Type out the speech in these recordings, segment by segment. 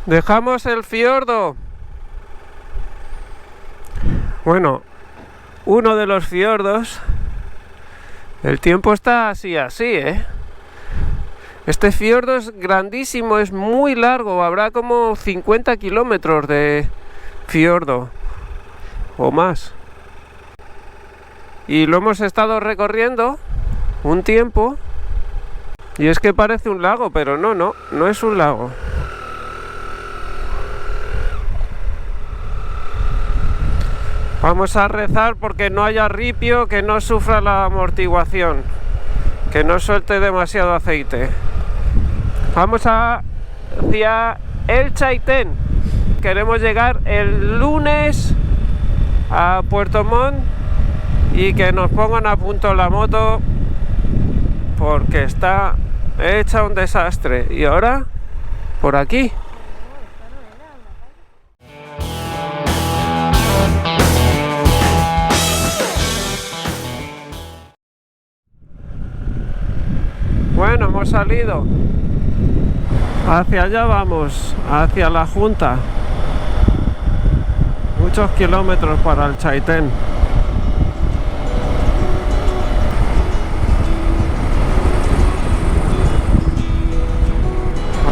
Dejamos el fiordo. Bueno, uno de los fiordos. El tiempo está así, ¿eh? Este fiordo es grandísimo, es muy largo. Habrá como 50 kilómetros de fiordo o más. Y lo hemos estado recorriendo un tiempo. Y es que parece un lago, pero no es un lago. Vamos a rezar porque no haya ripio, que no sufra la amortiguación, que no suelte demasiado aceite. Vamos hacia El Chaitén. Queremos llegar el lunes a Puerto Montt y que nos pongan a punto la moto porque está hecha un desastre. Y ahora, por aquí. Bueno, hemos salido. Hacia allá vamos, hacia la Junta. Muchos kilómetros para el Chaitén.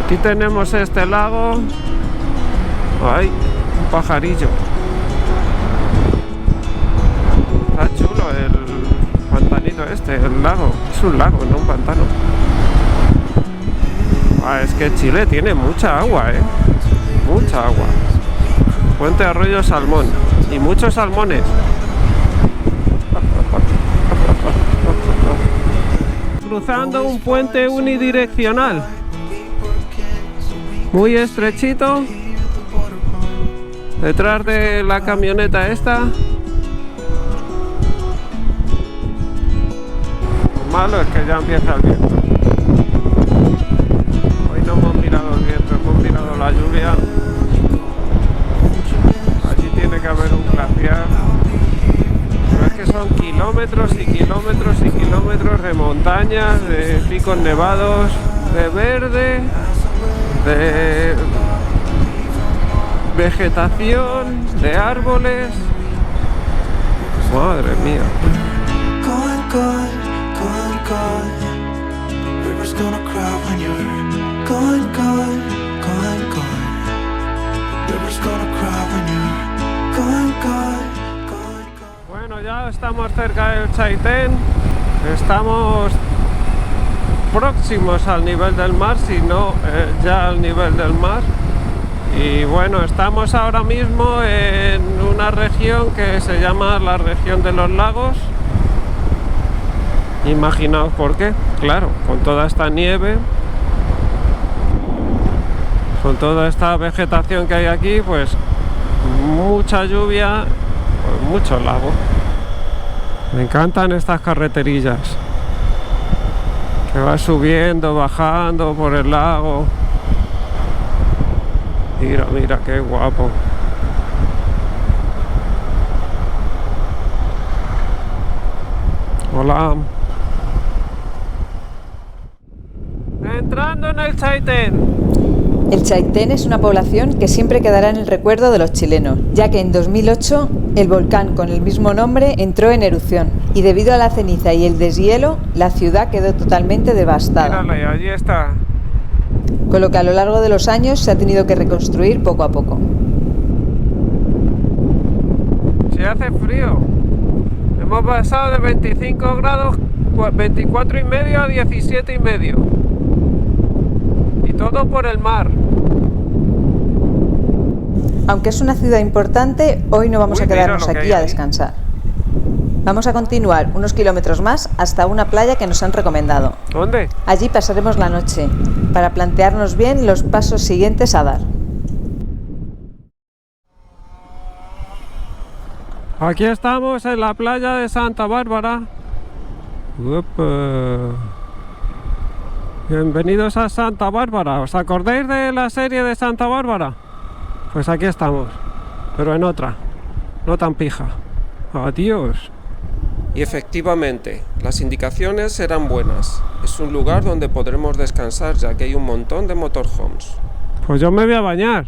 Aquí tenemos este lago. ¡Ay! Un pajarillo. Está chulo el pantanito este, el lago. Es un lago, no un pantano. Es que Chile tiene mucha agua, mucha agua. Puente Arroyo Salmón y muchos salmones. Cruzando un puente unidireccional muy estrechito. Detrás de la camioneta esta. Lo malo es que ya empieza el viento. No hemos mirado el viento, hemos mirado la lluvia. Allí tiene que haber un glaciar. Pero es que son kilómetros y kilómetros y kilómetros de montañas, de picos nevados, de verde, de vegetación, de árboles. Madre mía. River's gonna cry when you're gone, gone, gone, gone. River's gonna cry when you're gone, gone, gone, gone. Bueno, ya estamos cerca del Chaitén. Estamos próximos al nivel del mar, si no ya al nivel del mar. Y bueno, estamos ahora mismo en una región que se llama la región de los lagos. Imaginaos por qué, claro, con toda esta nieve, con toda esta vegetación que hay aquí, pues mucha lluvia, pues mucho lago. Me encantan estas carreterillas que va subiendo, bajando por el lago. Mira, mira qué guapo. Hola. Entrando en el Chaitén. El Chaitén es una población que siempre quedará en el recuerdo de los chilenos, ya que en 2008 el volcán con el mismo nombre entró en erupción y debido a la ceniza y el deshielo, la ciudad quedó totalmente devastada. Mírale, allí está. Con lo que a lo largo de los años se ha tenido que reconstruir poco a poco. Se hace frío. Hemos pasado de 25 grados, 24 y medio a 17 y medio. Y todo por el mar. Aunque es una ciudad importante, hoy no vamos a quedarnos aquí a descansar. Vamos a continuar unos kilómetros más hasta una playa que nos han recomendado. ¿Dónde? Allí pasaremos la noche, para plantearnos bien los pasos siguientes a dar. Aquí estamos en la playa de Santa Bárbara. Upa. Bienvenidos a Santa Bárbara. ¿Os acordáis de la serie de Santa Bárbara? Pues aquí estamos, pero en otra, no tan pija. Adiós. Y efectivamente, las indicaciones eran buenas. Es un lugar donde podremos descansar ya que hay un montón de motorhomes. Pues yo me voy a bañar.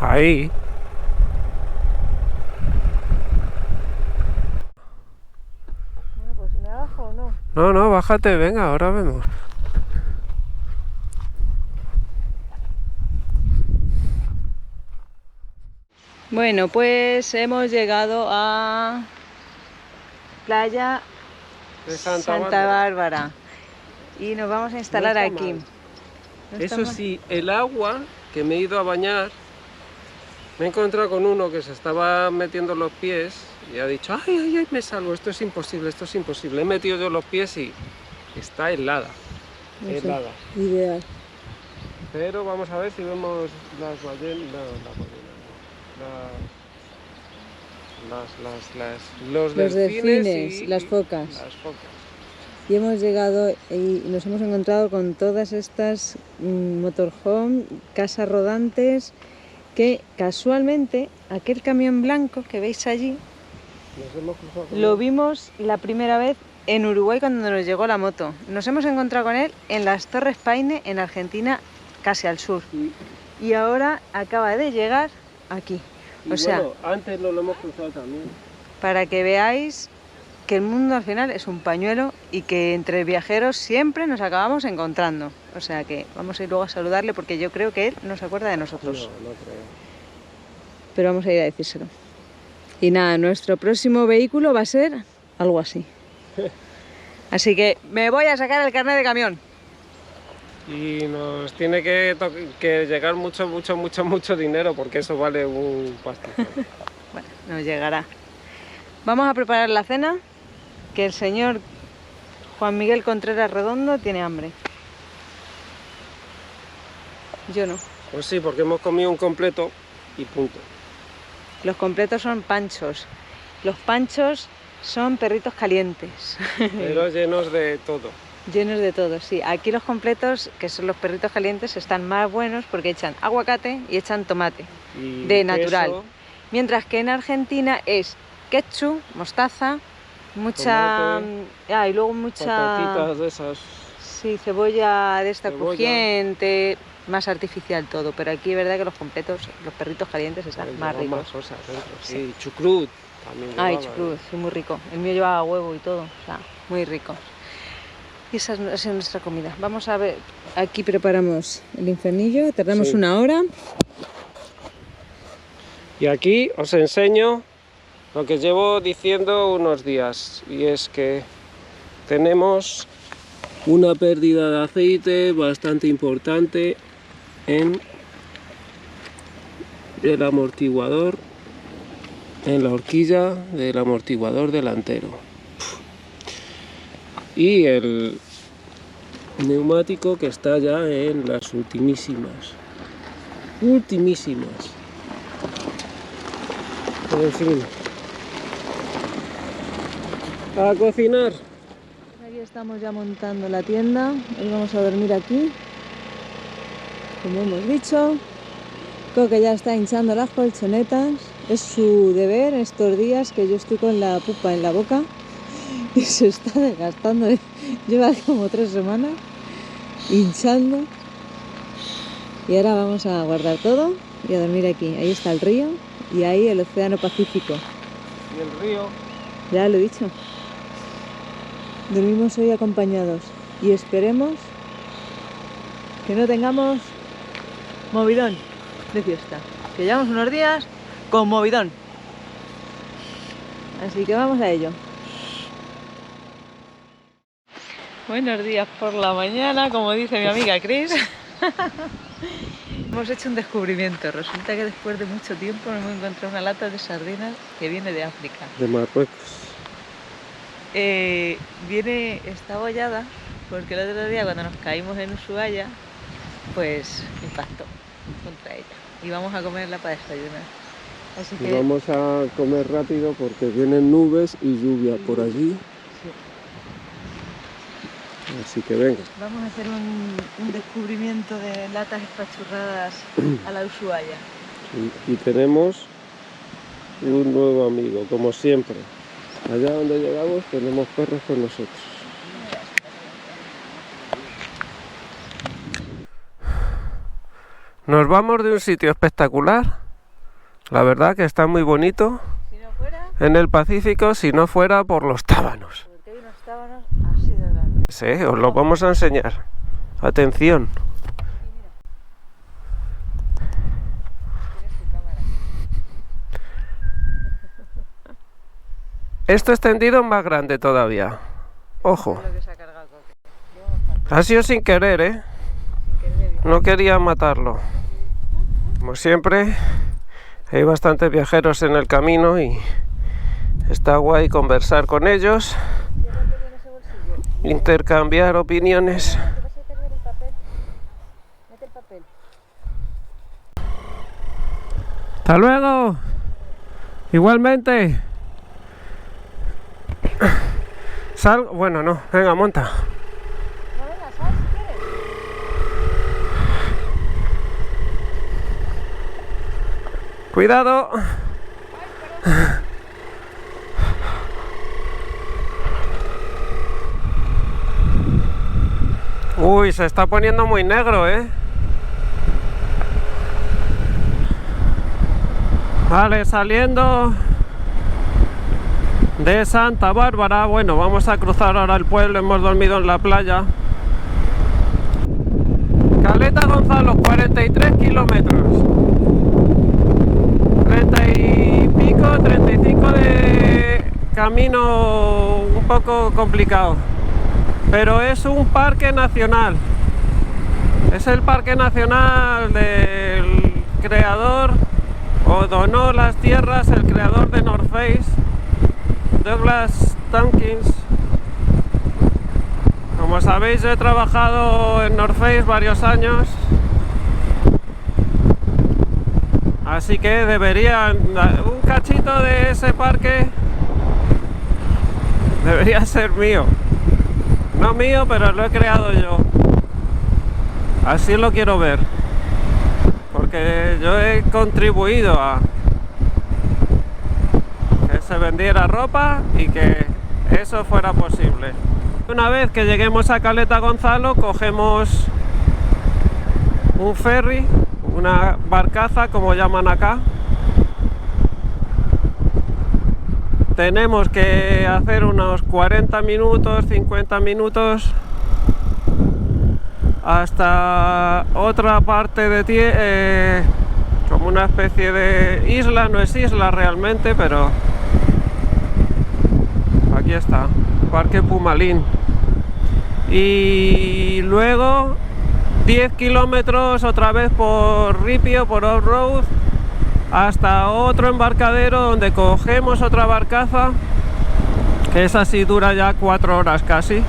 Ahí. Bueno, pues ¿me bajo o no? No, no, bájate, venga, ahora vemos. Bueno, pues hemos llegado a playa De Santa Bárbara y nos vamos a instalar No está aquí. mal. ¿No está Eso mal? sí, el agua que me he ido a bañar, me he encontrado con uno que se estaba metiendo los pies y ha dicho, ay, ay, ay, me salgo, esto es imposible, esto es imposible. He metido yo los pies y está helada, No sé, helada. ideal. Pero vamos a ver si vemos las ballenas, los delfines y las focas. las focas. Y hemos llegado y nos hemos encontrado con todas estas motorhome, casas rodantes, que casualmente aquel camión blanco que veis allí Nos hemos cruzado con lo él. vimos la primera vez en Uruguay cuando nos llegó la moto. Nos hemos encontrado con él en las Torres Paine, en Argentina, casi al sur. Y ahora acaba de llegar aquí. Y O sea, bueno, antes no lo hemos cruzado también. para que veáis que el mundo al final es un pañuelo y que entre viajeros siempre nos acabamos encontrando. O sea que vamos a ir luego a saludarle porque yo creo que él no se acuerda de nosotros. No creo. Pero vamos a ir a decírselo. Y nada, nuestro próximo vehículo va a ser algo así. Así que me voy a sacar el carnet de camión. Y nos tiene que llegar mucho dinero porque eso vale un pastizal. Bueno, nos llegará. Vamos a preparar la cena, que el señor Juan Miguel Contreras Redondo tiene hambre. Yo no. Pues sí, porque hemos comido un completo y punto. Los completos son panchos. Los panchos son perritos calientes. Pero llenos de todo. Llenos de todo, sí. Aquí los completos, que son los perritos calientes, están más buenos porque echan aguacate y echan tomate Y de queso, natural. Mientras que en Argentina es ketchup, mostaza, mucha... Tomate, y luego mucha... patatitas de esas. Sí, cebolla de esta Cebolla. crujiente, más artificial todo. Pero aquí es verdad que los completos, los perritos calientes están Pues más llevan ricos. más cosas dentro. Sí, chucrut también Ay, llevaba, chucrut, sí, muy rico. El mío llevaba huevo y todo, o sea, muy rico. Y esa es nuestra comida. Vamos a ver, aquí preparamos el infernillo, tardamos Sí. 1 hora. Y aquí os enseño lo que llevo diciendo unos días, y es que tenemos una pérdida de aceite bastante importante en el amortiguador, en la horquilla del amortiguador delantero. Y el neumático que está ya en las ultimísimas. En fin. A cocinar. Aquí estamos ya montando la tienda. Hoy vamos a dormir aquí, como hemos dicho. Coque ya está hinchando las colchonetas. Es su deber estos días que yo estoy con la pupa en la boca y se está desgastando. Lleva como 3 semanas hinchando. Y ahora vamos a guardar todo y a dormir aquí. Ahí está el río y ahí el océano Pacífico. Y el río. Ya lo he dicho. Dormimos hoy acompañados y esperemos que no tengamos movidón de fiesta. Que llevamos unos días con movidón. Así que vamos a ello. Buenos días por la mañana, como dice mi amiga Cris. Hemos hecho un descubrimiento. Resulta que después de mucho tiempo hemos encontrado una lata de sardinas que viene de África. De Marruecos. Está abollada porque el otro día cuando nos caímos en Ushuaia, pues impactó contra ella. Y vamos a comerla para desayunar. Así Y que vamos a comer rápido porque vienen nubes y lluvia por allí. sí, Así que venga. vamos a hacer un descubrimiento de latas espachurradas a la Ushuaia. Y tenemos un nuevo amigo, como siempre. Allá donde llegamos tenemos perros con nosotros. Nos vamos de un sitio espectacular. La verdad que está muy bonito. Si no fuera, En el Pacífico, si no fuera por los tábanos. porque hay unos tábanos así de grandes. Sí, os lo vamos a enseñar. Atención. Tienes tu cámara. Esto extendido es más grande todavía. Ojo. Lo que se ha cargado el coque. Llevamos tanto, Ha sido sin querer, ¿eh? sin querer evitar. No quería matarlo. Como siempre, hay bastantes viajeros en el camino y está guay conversar con ellos, ¿Qué papel en ese bolsillo? intercambiar opiniones. ¿Qué vas a perder el papel? Mete el papel. ¡Hasta luego! Igualmente. Bueno, no, venga, monta. No, venga, sal si quieres. Cuidado. Uy, se está poniendo muy negro, ¿eh? Vale, saliendo de Santa Bárbara. Bueno, vamos a cruzar ahora el pueblo. Hemos dormido en la playa. Caleta Gonzalo, 43 kilómetros. 30 y pico, 35 de camino un poco complicado. Pero es un parque nacional. Es el parque nacional del creador, o donó las tierras el creador de North Face, Douglas Tompkins. Como sabéis, he trabajado en North Face varios años, así que deberían, un cachito de ese parque debería ser mío. No mío, pero lo he creado yo. Así lo quiero ver, porque yo he contribuido a que se vendiera ropa y que eso fuera posible. Una vez que lleguemos a Caleta Gonzalo, cogemos un ferry, una barcaza como llaman acá. Tenemos que hacer unos 40 minutos, 50 minutos hasta otra parte de como una especie de isla. No es isla realmente, pero aquí está, Parque Pumalín. Y luego 10 kilómetros otra vez por ripio, por off-road, hasta otro embarcadero donde cogemos otra barcaza, que esa sí dura ya 4 horas casi.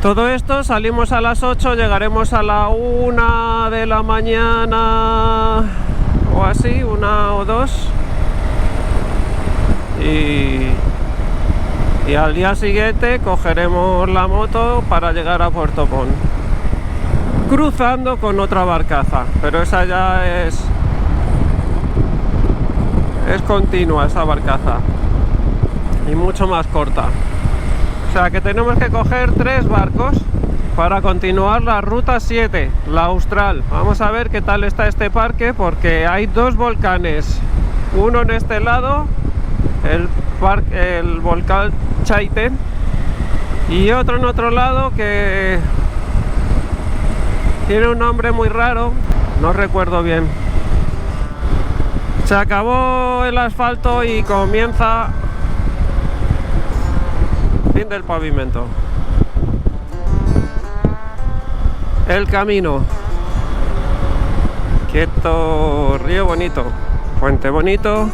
Todo esto, salimos a las 8, llegaremos a la 1 de la mañana o así, 1 o 2, y al día siguiente cogeremos la moto para llegar a Puerto Pont, cruzando con otra barcaza, pero esa ya es continua, esa barcaza, y mucho más corta. O sea que tenemos que coger 3 barcos para continuar la ruta 7, la Austral. Vamos a ver qué tal está este parque, porque hay 2 volcanes, uno en este lado, el volcán Chaitén, y otro en otro lado que tiene un nombre muy raro, no recuerdo bien. Se acabó el asfalto y comienza fin del pavimento. El camino. Quieto, río bonito, puente bonito.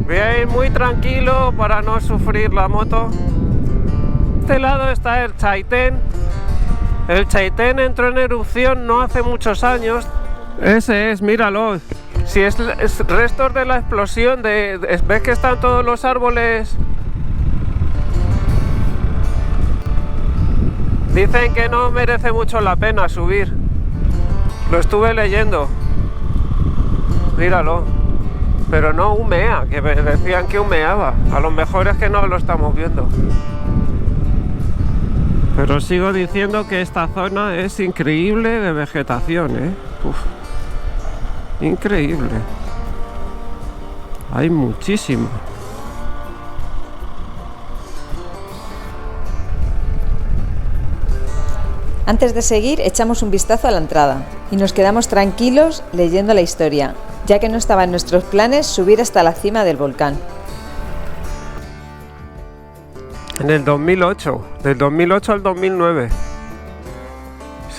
Voy a ir muy tranquilo para no sufrir la moto. De este lado está el Chaitén. El Chaitén entró en erupción no hace muchos años. Ese es, míralo. Si es restos de la explosión ¿ves que están todos los árboles? Dicen que no merece mucho la pena subir. Lo estuve leyendo. Míralo. Pero no humea, que me decían que humeaba. A lo mejor es que no lo estamos viendo. Pero sigo diciendo que esta zona es increíble de vegetación, ¿eh? Uf, increíble. Hay muchísimo. Antes de seguir, echamos un vistazo a la entrada y nos quedamos tranquilos leyendo la historia, ya que no estaba en nuestros planes subir hasta la cima del volcán. En el 2008, del 2008 al 2009.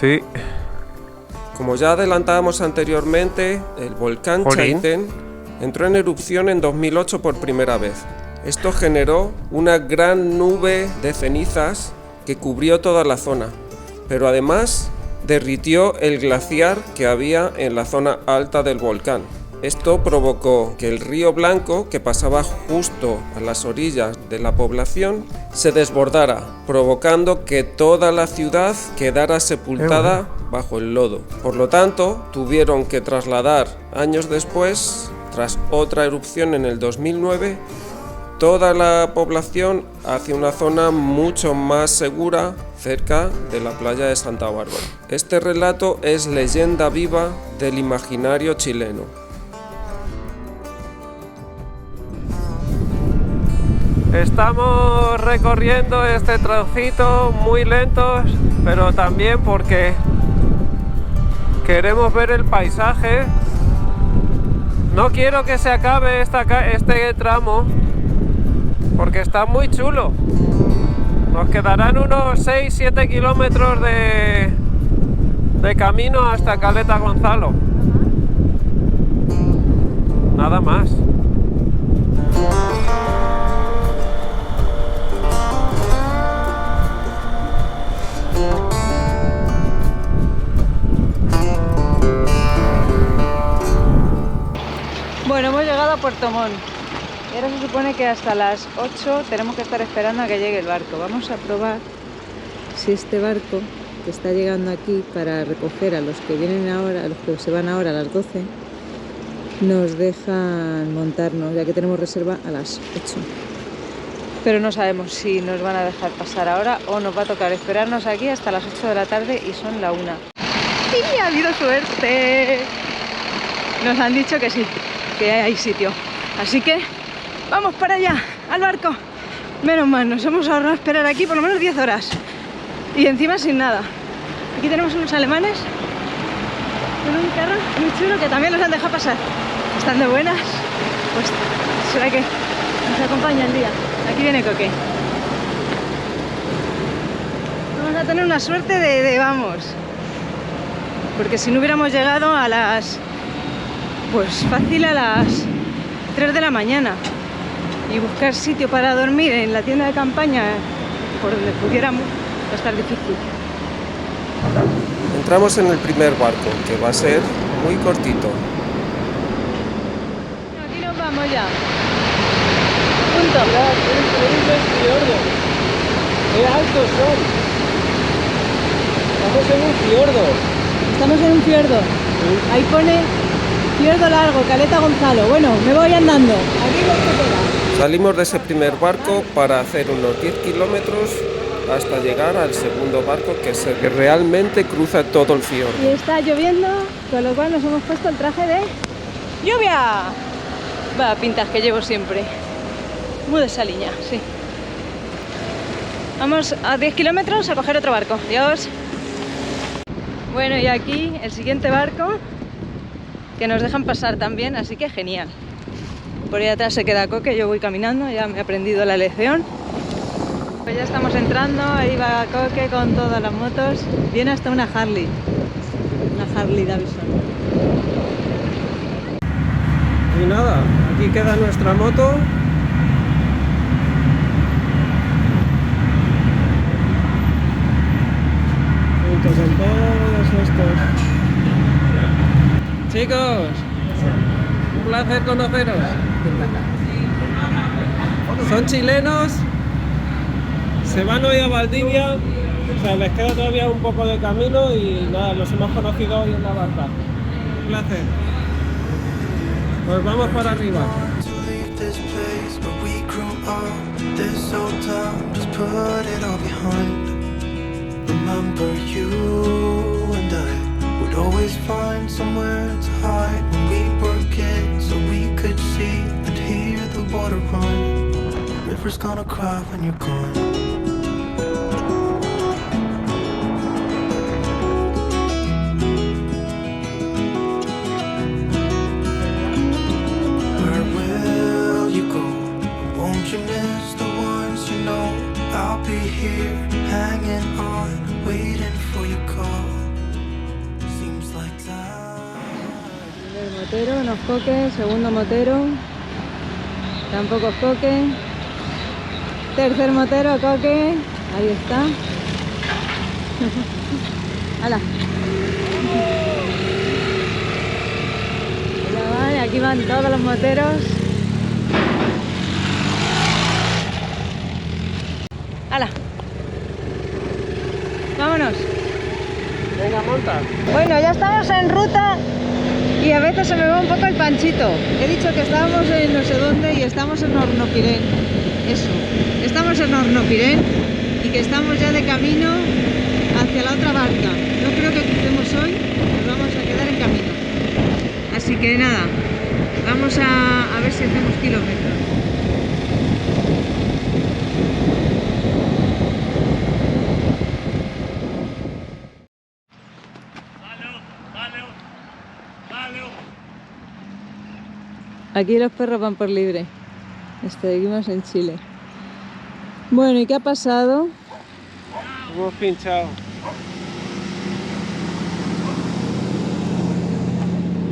Sí. Como ya adelantábamos anteriormente, el volcán Chaitén entró en erupción en 2008 por primera vez. Esto generó una gran nube de cenizas que cubrió toda la zona, pero además derritió el glaciar que había en la zona alta del volcán. Esto provocó que el río Blanco, que pasaba justo a las orillas de la población, se desbordara, provocando que toda la ciudad quedara sepultada bajo el lodo. Por lo tanto, tuvieron que trasladar años después, tras otra erupción en el 2009, toda la población hacia una zona mucho más segura cerca de la playa de Santa Bárbara. Este relato es leyenda viva del imaginario chileno. Estamos recorriendo este trocito muy lentos, pero también porque queremos ver el paisaje. No quiero que se acabe este tramo porque está muy chulo. Nos quedarán unos 6-7 kilómetros de camino hasta Caleta Gonzalo. Nada más. Bueno, hemos llegado a Puerto Montt y ahora se supone que hasta las 8 tenemos que estar esperando a que llegue el barco. Vamos a probar si este barco que está llegando aquí para recoger a los que vienen ahora, a los que se van ahora a las 12, nos dejan montarnos, ya que tenemos reserva a las 8. Pero no sabemos si nos van a dejar pasar ahora o nos va a tocar esperarnos aquí hasta las 8 de la tarde y son la 1. ¡Sí! ¡Ha habido suerte! Nos han dicho que sí, que hay sitio. Así que vamos para allá, al barco. Menos mal, nos hemos ahorrado esperar aquí por lo menos 10 horas. Y encima sin nada. Aquí tenemos unos alemanes con un carro muy chulo que también nos han dejado pasar. Están de buenas, pues será que nos acompaña el día. Aquí viene Coque. Vamos a tener una suerte de vamos. Porque si no hubiéramos llegado a las... pues fácil a las 3 de la mañana. Y buscar sitio para dormir en la tienda de campaña por donde pudiéramos va a estar difícil. Entramos en el primer barco, que va a ser muy cortito. Aquí nos vamos ya. Punto. Mirad, qué increíbles fiordos. ¡Qué altos son! Estamos en un fiordo. Estamos en un fiordo. Ahí pone fiordo largo, Caleta Gonzalo. Bueno, me voy andando. Aquí lo que queda. Salimos de ese primer barco para hacer unos 10 kilómetros hasta llegar al segundo barco que realmente cruza todo el fiordo. Y está lloviendo, con lo cual nos hemos puesto el traje de lluvia. Va, pintas que llevo siempre. Muy de saliña, sí. Vamos a 10 kilómetros a coger otro barco. Adiós. Bueno, y aquí el siguiente barco que nos dejan pasar también, así que genial. Por ahí atrás se queda Coque, yo voy caminando, ya me he aprendido la lección. Pues ya estamos entrando, ahí va Coque con todas las motos. Viene hasta una Harley Davidson. Y nada, aquí queda nuestra moto. Junto con todos estos. Chicos, un placer conoceros. Son chilenos, se van hoy a Valdivia, o sea, les queda todavía un poco de camino y nada, los hemos conocido hoy en la barca. Un placer. Pues vamos para arriba. To leave this place where we grew up, this old town, just put it all behind. Remember you and I would always find somewhere to hide when we were kids, so we could see and hear the water run. The river's gonna cry when you're gone. Motero, no es coque, segundo motero, tampoco es coque, tercer motero, coque, ahí está. ¡Hala! Ya van, aquí van todos los moteros. ¡Hala! ¡Vámonos! Venga, monta. Bueno, ya estamos en ruta. Y a veces se me va un poco el panchito. He dicho que estábamos en no sé dónde y estamos en Hornopirén. Eso. Estamos en Hornopirén y que estamos ya de camino hacia la otra barca. No creo que crucemos hoy, nos vamos a quedar en camino. Así que nada, vamos a ver si hacemos kilómetros. Aquí los perros van por libre. Seguimos en Chile. Bueno, ¿y qué ha pasado? Hemos pinchado.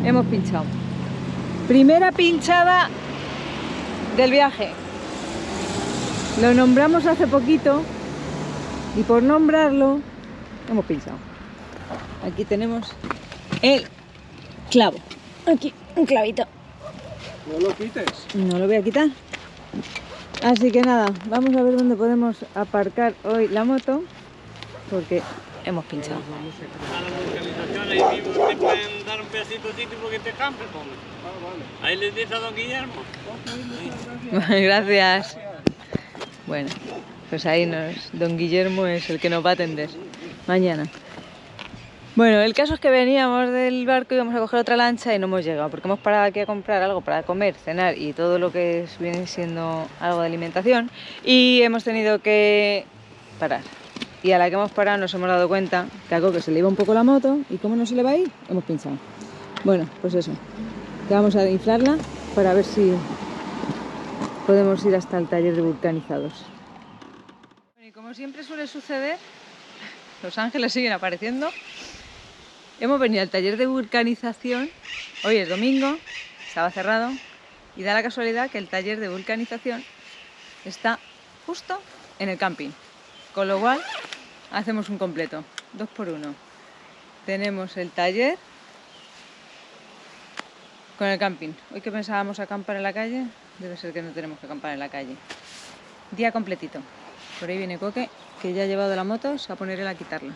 Hemos pinchado. Primera pinchada del viaje. Lo nombramos hace poquito y por nombrarlo hemos pinchado. Aquí tenemos el clavo. Aquí, un clavito. No lo quites. No lo voy a quitar. Así que nada, vamos a ver dónde podemos aparcar hoy la moto, porque hemos pinchado. A la localización ahí mismo te pueden dar un pedacito de sitio porque te campe, ahí les dices a don Guillermo. Gracias. Bueno, pues ahí don Guillermo es el que nos va a atender mañana. Bueno, el caso es que veníamos del barco y íbamos a coger otra lancha y no hemos llegado porque hemos parado aquí a comprar algo para comer, cenar y todo lo que viene siendo algo de alimentación y hemos tenido que parar. Y a la que hemos parado nos hemos dado cuenta que a Coque se le iba un poco la moto y como no se le va a ir, hemos pinchado. Bueno, pues eso, que vamos a inflarla para ver si podemos ir hasta el taller de vulcanizados. Bueno, y como siempre suele suceder, los ángeles siguen apareciendo. Hemos venido al taller de vulcanización, hoy es domingo, estaba cerrado y da la casualidad que el taller de vulcanización está justo en el camping, con lo cual hacemos un completo, 2 por 1. Tenemos el taller con el camping. Hoy que pensábamos acampar en la calle, debe ser que no tenemos que acampar en la calle. Día completito. Por ahí viene Coque, que ya ha llevado la moto, se va a poner él a quitarla.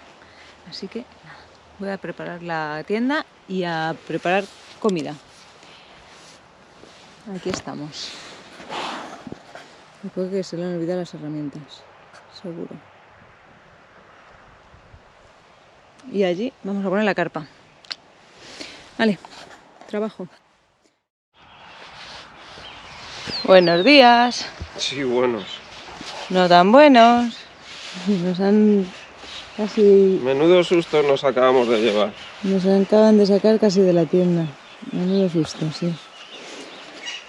Así que nada. Voy a preparar la tienda y a preparar comida. Aquí estamos. Creo que se le han olvidado las herramientas, seguro. Y allí vamos a poner la carpa. Vale, trabajo. Buenos días. Sí, buenos. No tan buenos. Nos han casi... Menudo susto nos acabamos de llevar. Nos acaban de sacar casi de la tienda. Menudo susto, sí.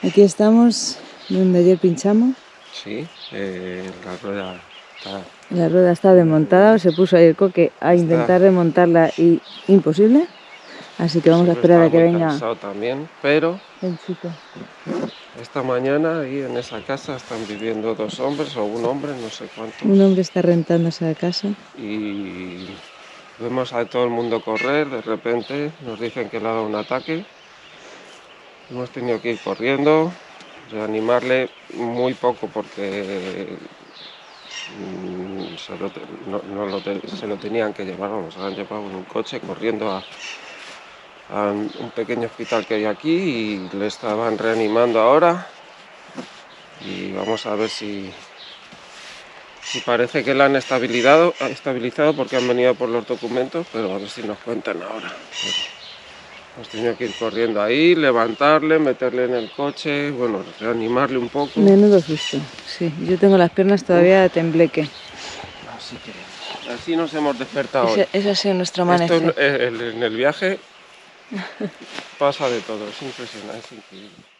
Aquí estamos donde ayer pinchamos. Sí, la rueda está... La rueda está desmontada, se puso ahí el Coque a intentar remontarla y imposible. Así que vamos a esperar a que venga cansado también, pero el chico. esta mañana ahí en esa casa están viviendo 2 hombres o un hombre, no sé cuántos. Un hombre está rentando esa casa. Y vemos a todo el mundo correr, de repente nos dicen que le ha dado un ataque. Hemos tenido que ir corriendo, reanimarle muy poco porque se lo tenían que llevar, vamos, se lo han llevado en un coche corriendo a un pequeño hospital que hay aquí y le estaban reanimando ahora. Y vamos a ver si parece que la han estabilizado porque han venido por los documentos, pero a ver si nos cuentan ahora. Hemos tenido que ir corriendo ahí, levantarle, meterle en el coche, bueno, reanimarle un poco. Menudo susto, sí. Yo tengo las piernas todavía de tembleque. Así nos hemos despertado hoy. Ese ha sido nuestro amanecer. En el viaje pasa de todo, es impresionante, es increíble.